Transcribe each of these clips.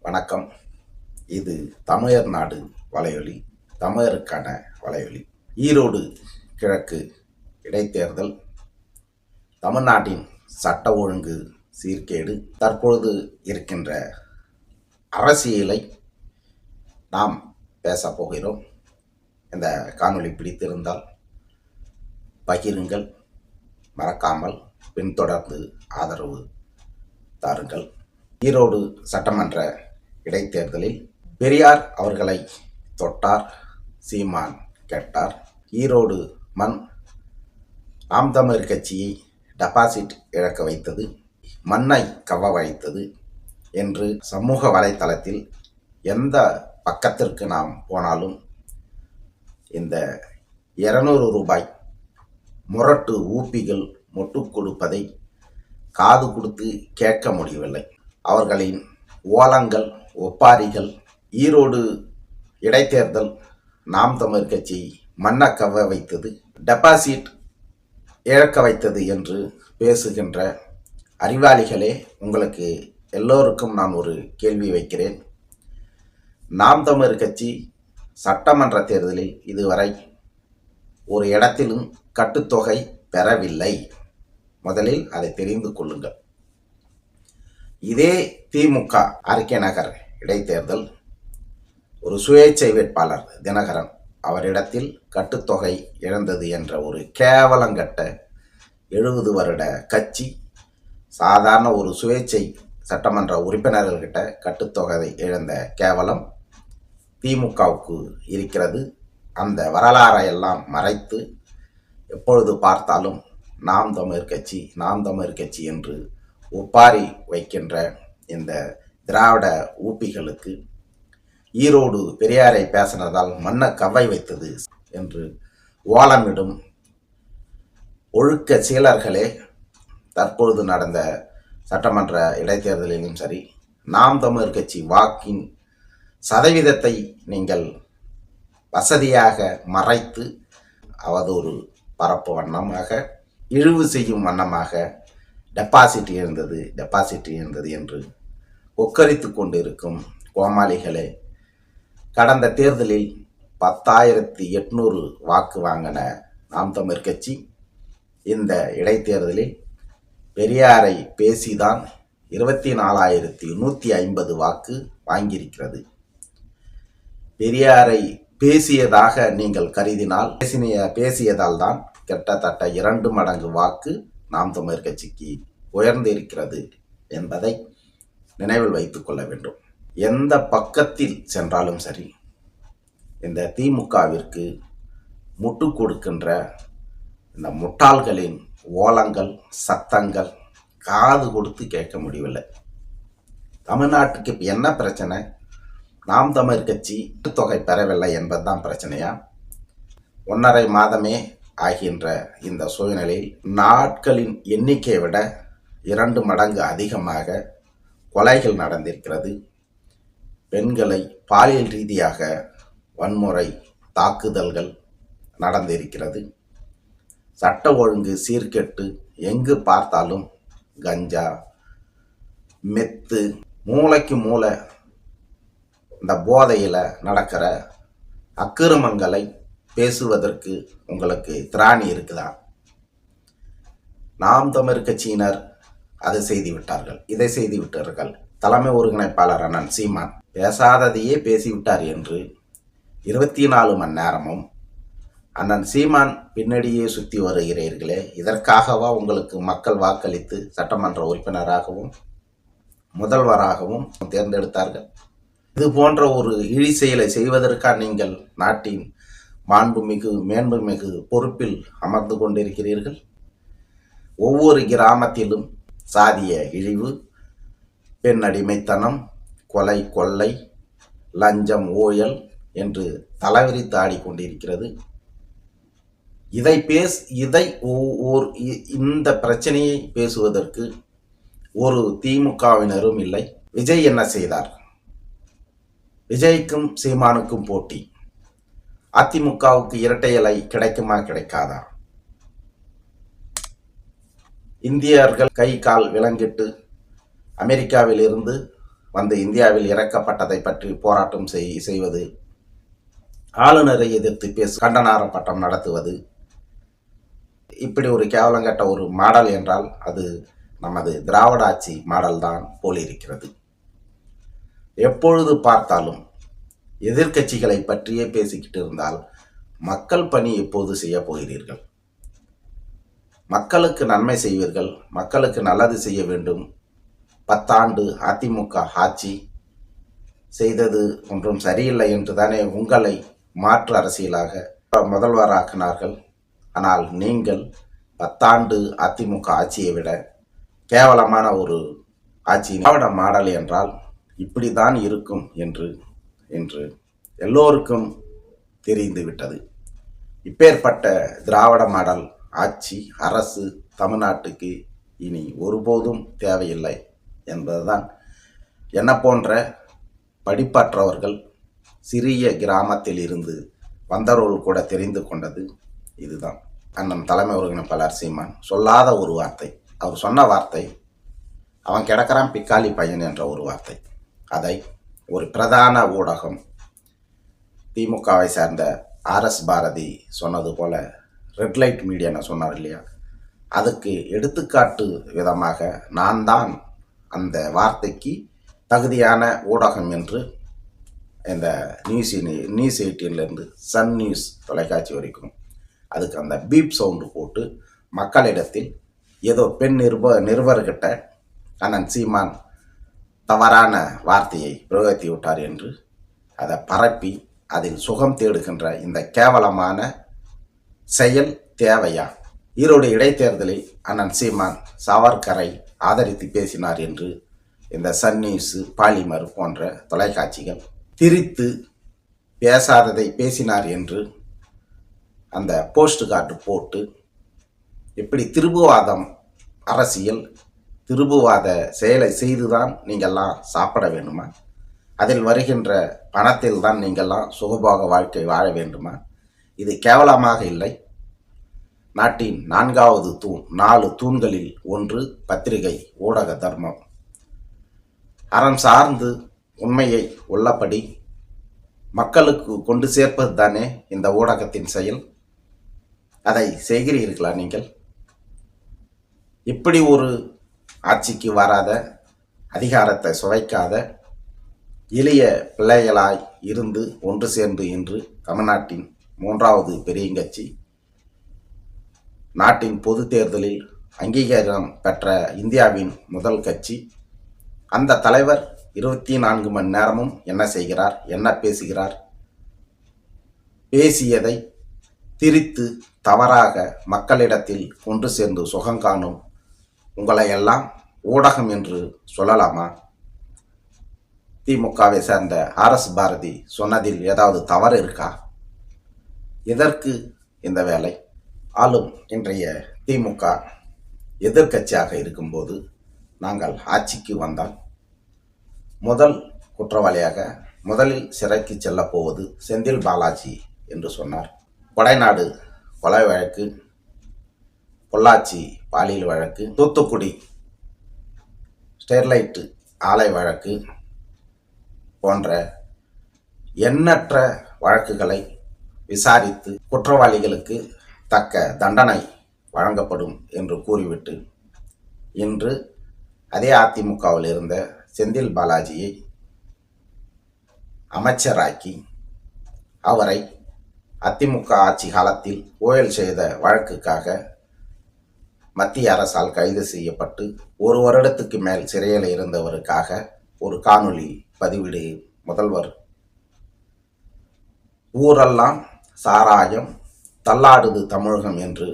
வணக்கம். இது தமிழர் நாடு வலையொலி, தமிழருக்கான வலையொலி. ஈரோடு கிழக்கு இடைத்தேர்தல், தமிழ்நாட்டின் சட்ட ஒழுங்கு சீர்கேடு, தற்பொழுது இருக்கின்ற அரசியலை நாம் பேசப் போகிறோம். இந்த காணொளி பிடித்திருந்தால் பகிருங்கள், மறக்காமல் பின்தொடர்ந்து ஆதரவு தாருங்கள். ஈரோடு சட்டமன்ற இடைத்தேர்தலில் பெரியார் அவர்களை தொட்டார், சீமான் கேட்டார். ஈரோடு மண் நாம் தமிழர் கட்சியை டெபாசிட் இழக்க வைத்தது, மண்ணை கவ்வ வைத்தது என்று சமூக வலைத்தளத்தில் எந்த பக்கத்திற்கு நாம் போனாலும் இந்த 200 ரூபாய் முரட்டு ஊப்பிகள் மொட்டு கொடுப்பதை காது கொடுத்து கேட்க முடியவில்லை. அவர்களின் ஓலங்கள், ஒப்பாரிகள் ஈரோடு இடைத்தேர்தல் நாம் தமிழர் கட்சி மண்ணை கவ்வ வைத்தது, டெபாசிட் இழக்க வைத்தது என்று பேசுகின்ற அறிவாளிகளே, உங்களுக்கு எல்லோருக்கும் நான் ஒரு கேள்வி வைக்கிறேன். நாம் தமிழர் கட்சி சட்டமன்ற தேர்தலில் இதுவரை ஒரு இடத்திலும் கட்டுத்தொகை பெறவில்லை. முதலில் அதை தெரிந்து கொள்ளுங்கள். இதே திமுக அறிக்கை நகர் இடைத்தேர்தல், ஒரு சுயேட்சை வேட்பாளர் தினகரன் அவரிடத்தில் கட்டுத்தொகை இழந்தது என்ற ஒரு கேவலங்கட்ட 70 வருட கட்சி சாதாரண ஒரு சுயேட்சை சட்டமன்ற உறுப்பினர்கள்கிட்ட கட்டுத்தொகை இழந்த கேவலம் திமுகவுக்கு இருக்கிறது. அந்த வரலாறையெல்லாம் மறைத்து எப்பொழுது பார்த்தாலும் நாம் தமிழர் கட்சி, நாம் தமிழர் கட்சி என்று ஒப்பாரி வைக்கின்ற இந்த திராவிட ஊப்பிகளுக்கு ஈரோடு பெரியாரை பேசினதால் மண்ணை கவ்வை வைத்தது என்று ஓலமிடும் ஒழுக்க சீலர்களே, தற்பொழுது நடந்த சட்டமன்ற இடைத்தேர்தலிலும் சரி, நாம் தமிழர் கட்சி வாக்கின் சதவீதத்தை நீங்கள் வசதியாக மறைத்து அவதூறு பரப்பு வண்ணமாக, இழிவு செய்யும் வண்ணமாக டெபாசிட் இருந்தது என்று ஒக்கரித்து கொண்டிருக்கும் கோமாளிகளே, கடந்த தேர்தலில் 10,800 வாக்கு வாங்கின நாம் தமிழர் கட்சி இந்த இடைத்தேர்தலில் பெரியாரை பேசிதான் 24,150 வாக்கு வாங்கியிருக்கிறது. பெரியாரை பேசியதாக நீங்கள் கருதினால், பேசியதால் தான் கிட்டத்தட்ட 2 மடங்கு வாக்கு நாம் தமிழர் கட்சிக்கு உயர்ந்திருக்கிறது என்பதை நினைவில் வைத்துக் கொள்ள வேண்டும். எந்த பக்கத்தில் சென்றாலும் சரி, இந்த திமுகவிற்கு முட்டு கொடுக்கின்ற இந்த முட்டாள்களின் ஓலங்கள், சத்தங்கள் காது கொடுத்து கேட்க முடியவில்லை. தமிழ்நாட்டுக்கு இப்போ என்ன பிரச்சனை? நாம் தமிழர் கட்சி தொகை பெறவில்லை என்பதுதான் பிரச்சனையா? 1.5 மாதமே ஆகின்ற இந்த சூழ்நிலையில் நாட்களின் எண்ணிக்கையை விட 2 மடங்கு அதிகமாக கொலைகள் நடந்திருக்கிறது. பெண்களை பாலியல் ரீதியாக வன்முறை தாக்குதல்கள் நடந்திருக்கிறது. சட்ட ஒழுங்கு சீர்கெட்டு எங்கு பார்த்தாலும் கஞ்சா, மெத்து, மூளைக்கு மூளை இந்த போதையில் நடக்கிற அக்கிரமங்களை பேசுவதற்கு உங்களுக்கு திராணி இருக்குதா? நாம் தமிழர் கட்சியினர் அதை செய்து விட்டார்கள், இதை செய்து விட்டார்கள். தலைமை ஒருங்கிணைப்பாளர் அண்ணன் சீமான் பேசாததையே பேசிவிட்டார் என்று 24 மணி நேரமும் அண்ணன் சீமான் பின்னடியே சுற்றி வருகிறீர்களே, இதற்காகவா உங்களுக்கு மக்கள் வாக்களித்து சட்டமன்ற உறுப்பினராகவும் முதல்வராகவும் தேர்ந்தெடுத்தார்கள்? இது போன்ற ஒரு இழி செயலை செய்வதற்காக நீங்கள் நாட்டின் மேன்மைமிகு பொறுப்பில் அமர்ந்து கொண்டிருக்கிறீர்கள். ஒவ்வொரு கிராமத்திலும் சாதிய இழிவு, பெண் அடிமைத்தனம், கொலை, கொள்ளை, லஞ்சம், ஊழல் என்று தலைவிரித்து ஆடிக்கொண்டிருக்கிறது. இந்த பிரச்சனையை பேசுவதற்கு ஒரு திமுகவினரும் இல்லை. விஜய் என்ன செய்தார்? விஜய்க்கும் சீமானுக்கும் போட்டி. அதிமுகவுக்கு இரட்டை இலை கிடைக்குமா கிடைக்காதா? இந்தியர்கள் கை கால் விலங்கிட்டு அமெரிக்காவில் இருந்து வந்து இந்தியாவில் இறக்கப்பட்டதை பற்றி போராட்டம் செய்வது, ஆளுநரை எதிர்த்து கண்டன ஆர்ப்பாட்டம் நடத்துவது, இப்படி ஒரு கேவலங்கட்ட ஒரு மாடல் என்றால் அது நமது திராவிட ஆட்சி மாடல் தான் போலிருக்கிறது. எப்பொழுது பார்த்தாலும் எதிர்க்கட்சிகளை பற்றியே பேசிக்கிட்டு இருந்தால் மக்கள் பணி எப்போது செய்ய போகிறீர்கள்? மக்களுக்கு நன்மை செய்வீர்கள், மக்களுக்கு நல்லது செய்ய வேண்டும். 10 ஆண்டு அதிமுக ஆட்சி செய்தது ஒன்றும் சரியில்லை என்று தானே உங்களை மாற்று அரசியலாக முதல்வராக்கினார்கள். ஆனால் நீங்கள் 10 ஆண்டு அதிமுக ஆட்சியை விட கேவலமான ஒரு ஆட்சி. திராவிட மாடல் என்றால் இப்படித்தான் இருக்கும் என்று எல்லோருக்கும் தெரிந்துவிட்டது. இப்பேற்பட்ட திராவிட மாடல் ஆட்சி அரசு தமிழ்நாட்டுக்கு இனி ஒருபோதும் தேவையில்லை என்பதுதான் என்ன போன்ற படிப்பற்றவர்கள் சிறிய கிராமத்தில் இருந்து வந்தவர்கள் கூட தெரிந்து கொண்டது இதுதான். அண்ணன் தலைமை ஒருங்கிணைப்பாளர் சீமான் சொல்லாத ஒரு வார்த்தை, அவர் சொன்ன வார்த்தை அவன் கிடக்கிறான் பிக்காலி பையன் என்ற ஒரு வார்த்தை. அதை ஒரு பிரதான ஊடகம் திமுகவை சேர்ந்த ஆர்எஸ் பாரதி சொன்னது போல ரெட் லைட் மீடியான்னு சொன்னார் இல்லையா, அதுக்கு எடுத்துக்காட்டு விதமாக நான் தான் அந்த வார்த்தைக்கு தகுதியான ஊடகம் என்று இந்த நியூஸ் 18லேருந்து சன் நியூஸ் தொலைக்காட்சி வரைக்கும் அதுக்கு அந்த பீப் சவுண்டு போட்டு மக்களிடத்தில் ஏதோ பெண் நிருபர்கிட்ட அண்ணன் சீமான் தவறான வார்த்தையை பிரயோகித்து விட்டார் என்று அதை பரப்பி அதில் சுகம் தேடுகின்ற இந்த கேவலமான செயல் தேவையா? ஈரோடு இடைத்தேர்தலில் அண்ணன் சீமான் சாவர்கரை ஆதரித்து பேசினார் என்று இந்த சன் நியூஸ், பாலிமர் போன்ற தொலைக்காட்சிகள் திரித்து பேசாததை பேசினார் என்று அந்த போஸ்ட் கார்டு போட்டு இப்படி திருபுவாதம் அரசியல், திருபுவாத செயலை செய்துதான் நீங்கள்லாம் சாப்பிட வேண்டுமா? அதில் வருகின்ற பணத்தில் தான் நீங்கள்லாம் சுகபோக வாழ்க்கை வாழ வேண்டுமா? இது கேவலமாக இல்லை? நாட்டின் 4வது தூண், 4 தூண்களில் ஒன்று பத்திரிகை ஊடக தர்மம். அறம் சார்ந்து உண்மையை உள்ளபடி மக்களுக்கு கொண்டு சேர்ப்பது தானே இந்த ஊடகத்தின் செயல். அதை செய்கிறீர்களா நீங்கள்? இப்படி ஒரு ஆட்சிக்கு வராத, அதிகாரத்தை சுவைக்காத எளிய பிள்ளைகளாய் இருந்து ஒன்று சேர்ந்து இன்று தமிழ்நாட்டின் 3வது பெரியங்கட்சி, நாட்டின் பொது தேர்தலில் அங்கீகாரம் பெற்ற இந்தியாவின் முதல் கட்சி, அந்த தலைவர் 24 மணி நேரமும் என்ன செய்கிறார், என்ன பேசுகிறார்? பேசியதை திரித்து தவறாக மக்களிடத்தில் கொண்டு சேர்ந்து சுகம் காணும் உங்களை எல்லாம் ஊடகம் என்று சொல்லலாமா? திமுகவை சேர்ந்த ஆர்எஸ் பாரதி சொன்னதில் ஏதாவது தவறு இருக்கா? எதற்கு இந்த வேலை? ஆளும் இன்றைய திமுக எதிர்க்கட்சியாக இருக்கும்போது நாங்கள் ஆட்சிக்கு வந்தால் முதல் குற்றவாளியாக முதலில் சிறைக்கு செல்ல போவது செந்தில் பாலாஜி என்று சொன்னார். கொடைநாடு கொலை வழக்கு, பொள்ளாச்சி பாலியல் வழக்கு, தூத்துக்குடி ஸ்டெர்லைட் ஆலை வழக்கு போன்ற எண்ணற்ற வழக்குகளை விசாரித்து குற்றவாளிகளுக்கு தக்க தண்டனை வழங்கப்படும் என்று கூறிவிட்டு இன்று அதே அதிமுகவில் இருந்த செந்தில் பாலாஜியை அமைச்சராக்கி அவரை அதிமுக ஆட்சி காலத்தில் ஊழல் செய்த வழக்குக்காக மத்திய அரசால் கைது செய்யப்பட்டு 1 வருடத்துக்கு மேல் சிறையில் இருந்தவருக்காக ஒரு காணொளி பதிவிடு முதல்வர் ஊரெல்லாம் சாராயம் தள்ளாடுது தமிழகம் என்று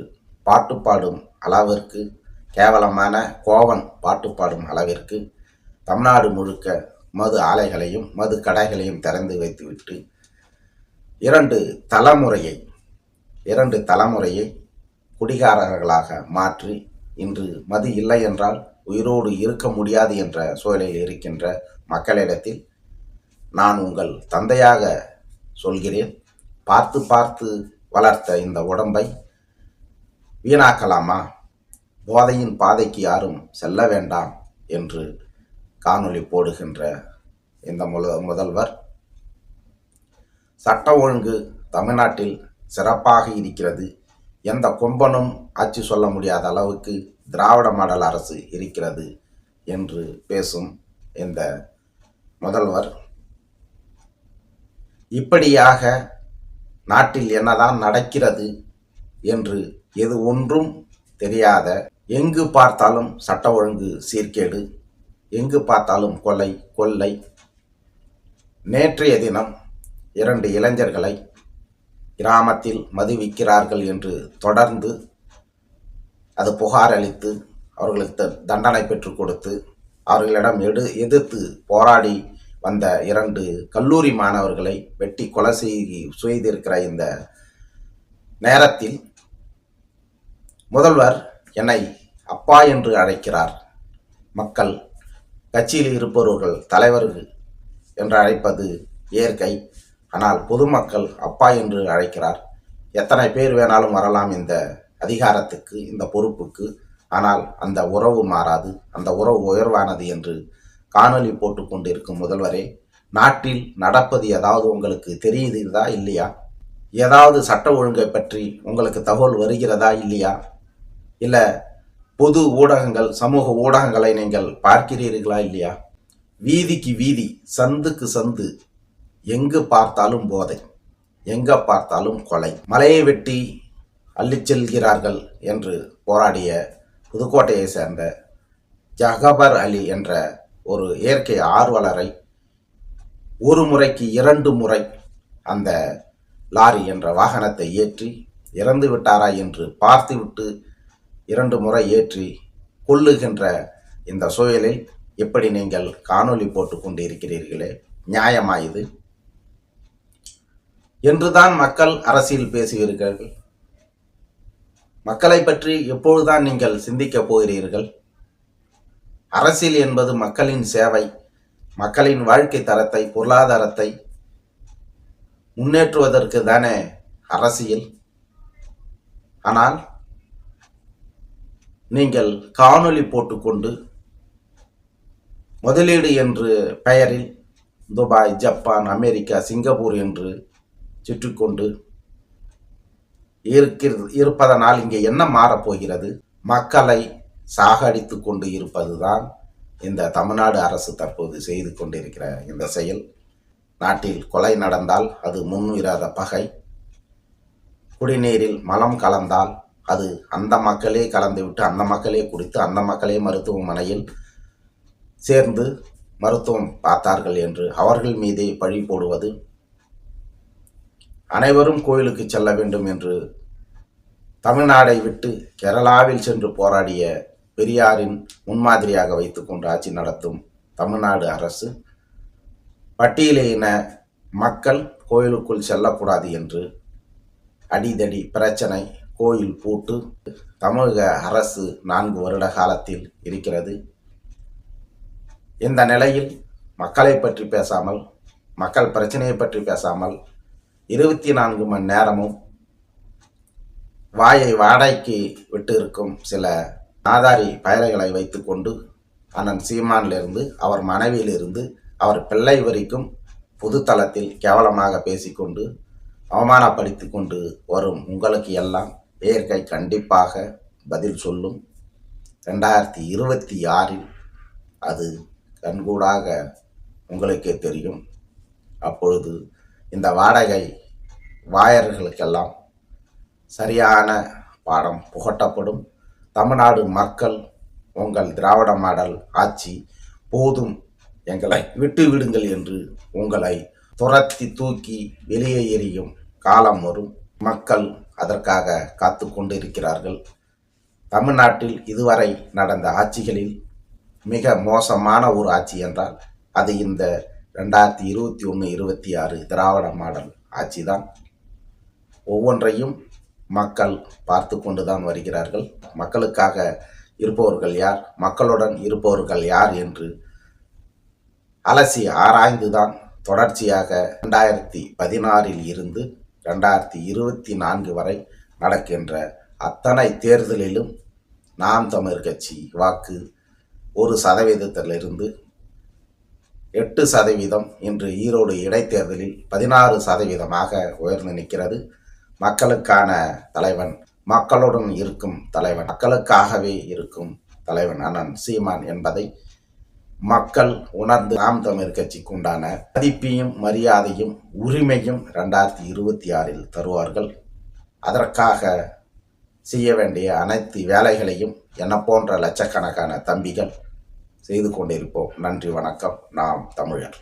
பாட்டு பாடும் அளவிற்கு, கேவலமான கோவன் பாட்டு பாடும் அளவிற்கு தமிழ்நாடு முழுக்க மது ஆலைகளையும் மது கடைகளையும் திறந்து வைத்துவிட்டு 2 தலைமுறையை குடிகாரர்களாக மாற்றி இன்று மது இல்லை என்றால் உயிரோடு இருக்க முடியாது என்ற சூழலில் இருக்கின்ற மக்களிடத்தில் நான் உங்கள் தந்தையாக சொல்கிறேன், பார்த்து பார்த்து வளர்த்த இந்த உடம்பை வீணாக்கலாமா? போதையின் பாதைக்கு யாரும் செல்ல வேண்டாம் என்று காணொளி போடுகின்ற இந்த முதல்வர் சட்ட ஒழுங்கு தமிழ்நாட்டில் சிறப்பாக இருக்கிறது, எந்த கொம்பனும் ஆட்சி சொல்ல முடியாத அளவுக்கு திராவிட மாடல் அரசு இருக்கிறது என்று பேசும் இந்த முதல்வர் இப்படியாக நாட்டில் என்னதான் நடக்கிறது என்று எது ஒன்றும் தெரியாத, எங்கு பார்த்தாலும் சட்ட ஒழுங்கு சீர்கேடு, எங்கு பார்த்தாலும் கொலை கொள்ளை. நேற்றைய தினம் 2 இளைஞர்களை கிராமத்தில் மது விற்கிறார்கள் என்று தொடர்ந்து அது புகார் அளித்து அவர்களுக்கு தண்டனை பெற்றுக் கொடுத்து அவர்களிடம் எதிர்த்து போராடி வந்த 2 கல்லூரி மாணவர்களை வெட்டி கொலை செய்திருக்கிற இந்த நேரத்தில் முதல்வர் என்னை அப்பா என்று அழைக்கிறார். மக்கள் கட்சியில் இருப்பவர்கள் தலைவர்கள் என்று அழைப்பது இயற்கை, ஆனால் பொதுமக்கள் அப்பா என்று அழைக்கிறார். எத்தனை பேர் வேணாலும் வரலாம் இந்த அதிகாரத்துக்கு, இந்த பொறுப்புக்கு, ஆனால் அந்த உறவு மாறாது, அந்த உறவு உயர்வானது என்று காணொலி போட்டு கொண்டிருக்கும் முதல்வரே, நாட்டில் நடப்பது ஏதாவது உங்களுக்கு தெரியுதா இல்லையா? ஏதாவது சட்ட ஒழுங்கை பற்றி உங்களுக்கு தகவல் வருகிறதா இல்லையா? இல்லை பொது ஊடகங்கள், சமூக ஊடகங்களை நீங்கள் பார்க்கிறீர்களா இல்லையா? வீதிக்கு வீதி, சந்துக்கு சந்து, எங்கு பார்த்தாலும் போதை, எங்க பார்த்தாலும் கொலை. மலையை வெட்டி அள்ளிச் செல்கிறார்கள் என்று போராடிய புதுக்கோட்டையை சேர்ந்த ஜகபர் அலி என்ற ஒரு இயற்கை ஆர்வலரை ஒரு முறைக்கு 2 முறை அந்த லாரி என்ற வாகனத்தை ஏற்றி இறந்து விட்டாரா என்று பார்த்துவிட்டு 2 முறை ஏற்றி கொல்லுகின்ற இந்த சூழலில் எப்படி நீங்கள் காணொளி போட்டு கொண்டு இருக்கிறீர்களே, நியாயமா இது என்றுதான் மக்கள் அரசியல் பேசுவீர்கள்? மக்களை பற்றி எப்பொழுதுதான் நீங்கள் சிந்திக்கப் போகிறீர்கள்? அரசியல் என்பது மக்களின் சேவை, மக்களின் வாழ்க்கை தரத்தை, பொருளாதாரத்தை முன்னேற்றுவதற்கு தானே அரசியல். ஆனால் நீங்கள் காணொளி போட்டுக்கொண்டு முதலீடு என்று பெயரில் துபாய், ஜப்பான், அமெரிக்கா, சிங்கப்பூர் என்று சுற்றிக்கொண்டு இருப்பதனால் இங்கே என்ன மாறப்போகிறது? மக்களை சாகடித்து கொண்டு இருப்பதுதான் இந்த தமிழ்நாடு அரசு தற்போது செய்து கொண்டிருக்கிற இந்த செயல். நாட்டில் கொலை நடந்தால் அது முன்விராத பகை, குடிநீரில் மலம் கலந்தால் அது அந்த மக்களே கலந்துவிட்டு அந்த மக்களே குடித்து அந்த மக்களே மருத்துவமனையில் சேர்ந்து மருத்துவம் பார்த்தார்கள் என்று அவர்கள் மீதே பழி போடுவது, அனைவரும் கோயிலுக்கு செல்ல வேண்டும் என்று தமிழ்நாடை விட்டு கேரளாவில் சென்று போராடிய பெரியாரின் முன்மாதிரியாக வைத்துக்கொண்டு ஆட்சி நடத்தும் தமிழ்நாடு அரசு பட்டியலின மக்கள் கோயிலுக்குள் செல்லக்கூடாது என்று அடிதடி பிரச்சனை, கோயில் பூட்டு தமிழக அரசு 4 வருட காலத்தில் இருக்கிறது. இந்த நிலையில் மக்களை பற்றி பேசாமல், மக்கள் பிரச்சனையை பற்றி பேசாமல் 24 மணி நேரமும் வாயை வாடகைக்கு விட்டு இருக்கும் சில நாதாரி பயல்களை வைத்துக்கொண்டு அண்ணன் சீமானிலிருந்து அவர் மனைவியிலிருந்து அவர் பிள்ளை வரைக்கும் பொதுத்தளத்தில் கேவலமாக பேசிக்கொண்டு அவமானப்படுத்தி கொண்டு வரும் உங்களுக்கு எல்லாம் இயற்கை கண்டிப்பாக பதில் சொல்லும். 2026 அது கண்கூடாக உங்களுக்கே தெரியும். அப்பொழுது இந்த வாடகை வாயர்களுக்கெல்லாம் சரியான பாடம் புகட்டப்படும். தமிழ்நாடு மக்கள் உங்கள் திராவிட மாடல் ஆட்சி போதும், எங்களை விட்டு விடுங்கள் என்று உங்களை துரத்தி தூக்கி வெளியே எறியும் காலம் வரும். மக்கள் அதற்காக காத்து கொண்டிருக்கிறார்கள். தமிழ்நாட்டில் இதுவரை நடந்த ஆட்சிகளில் மிக மோசமான ஒரு ஆட்சி என்றால் அது இந்த 2021-26 திராவிட மாடல் ஆட்சி தான். ஒவ்வொன்றையும் மக்கள் பார்த்து கொண்டுதான் வருகிறார்கள். மக்களுக்காக இருப்பவர்கள் யார், மக்களுடன் இருப்பவர்கள் யார் என்று அலசி ஆராய்ந்துதான் தொடர்ச்சியாக 2016 இருந்து 2024 வரை நடக்கின்ற அத்தனை தேர்தலிலும் நாம் தமிழர் கட்சி வாக்கு 1% 8% இன்று ஈரோடு இடைத்தேர்தலில் 16% உயர்ந்து நிற்கிறது. மக்களுக்கான தலைவன், மக்களுடன் இருக்கும் தலைவன், மக்களுக்காகவே இருக்கும் தலைவன் அண்ணன் சீமான் என்பதை மக்கள் உணர்ந்து நாம் தமிழர் கட்சிக்கு உண்டான மதிப்பையும் மரியாதையும் உரிமையும் 2026 தருவார்கள். அதற்காக செய்ய வேண்டிய அனைத்து வேலைகளையும் என்ன போன்ற லட்சக்கணக்கான தம்பிகள் செய்து கொண்டிருப்போம். நன்றி, வணக்கம். நாம் தமிழர்.